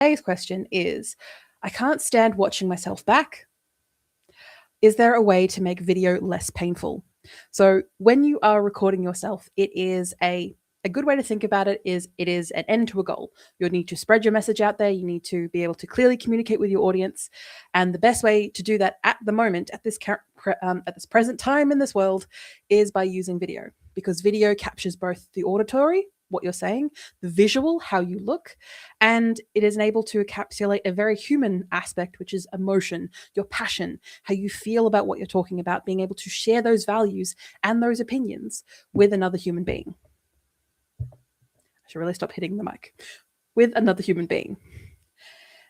Today's question is, I can't stand watching myself back. Is there a way to make video less painful? So when you are recording yourself, it is a good way to think about it is an end to a goal. You'll need to spread your message out there. You need to be able to clearly communicate with your audience. And the best way to do that at the moment, at this present time in this world, is by using video, because video captures both the auditory, what you're saying, the visual, how you look, and it is able to encapsulate a very human aspect, which is emotion, your passion, how you feel about what you're talking about, being able to share those values and those opinions with another human being. I should really stop hitting the mic. With another human being.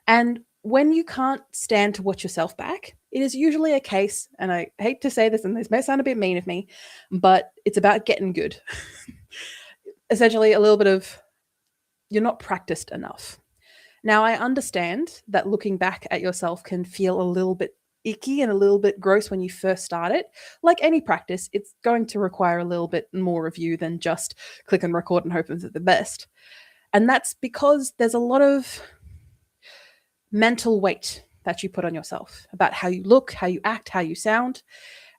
And when you can't stand to watch yourself back, it is usually a case, and I hate to say this, and this may sound a bit mean of me, but it's about getting good. Essentially, a little bit of you're not practiced enough. Now, I understand that looking back at yourself can feel a little bit icky and a little bit gross when you first start it. Like any practice, it's going to require a little bit more of you than just click and record and hope for the best. And that's because there's a lot of mental weight that you put on yourself about how you look, how you act, how you sound.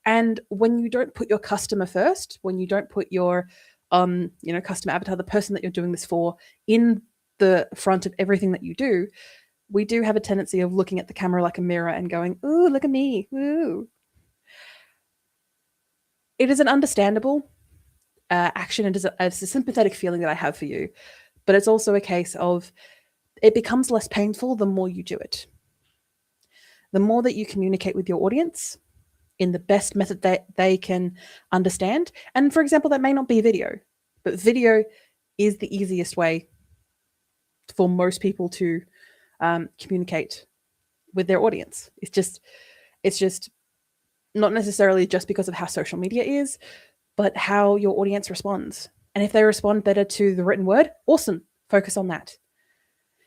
And when you don't put your customer first, when you don't put your customer avatar, the person that you're doing this for, in the front of everything that you do, we do have a tendency of looking at the camera like a mirror and going, ooh, look at me, ooh. It is an understandable action. It is a sympathetic feeling that I have for you, but it's also a case of it becomes less painful the more you do it. The more that you communicate with your audience in the best method that they can understand. And for example, that may not be video, but video is the easiest way for most people to communicate with their audience. It's just not necessarily just because of how social media is, but how your audience responds. And if they respond better to the written word, awesome, focus on that.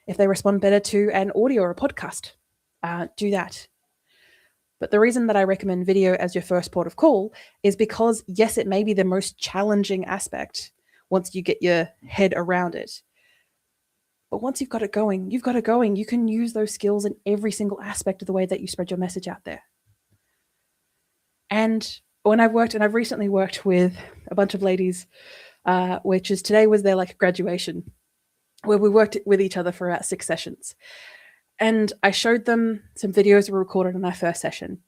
If they respond better to an audio or a podcast, do that. But the reason that I recommend video as your first port of call is because, yes, it may be the most challenging aspect once you get your head around it. But once you've got it going, you can use those skills in every single aspect of the way that you spread your message out there. And when I've recently worked with a bunch of ladies, which is today was their graduation, where we worked with each other for about 6 sessions. And I showed them some videos we recorded in our first session.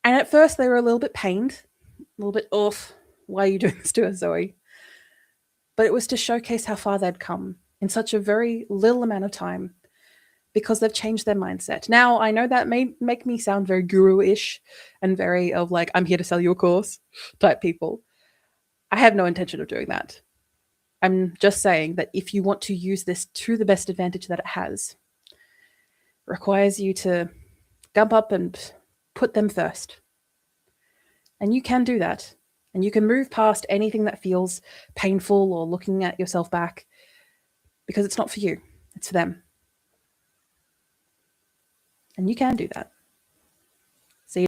And at first they were a little bit pained, a little bit off. Why are you doing this to us, Zoe? But it was to showcase how far they'd come in such a very little amount of time, because they've changed their mindset. Now, I know that may make me sound very guru-ish and very of I'm here to sell you a course type people. I have no intention of doing that. I'm just saying that if you want to use this to the best advantage that it has, it requires you to gump up and put them first. And you can do that. And you can move past anything that feels painful or looking at yourself back, because it's not for you, it's for them. And you can do that.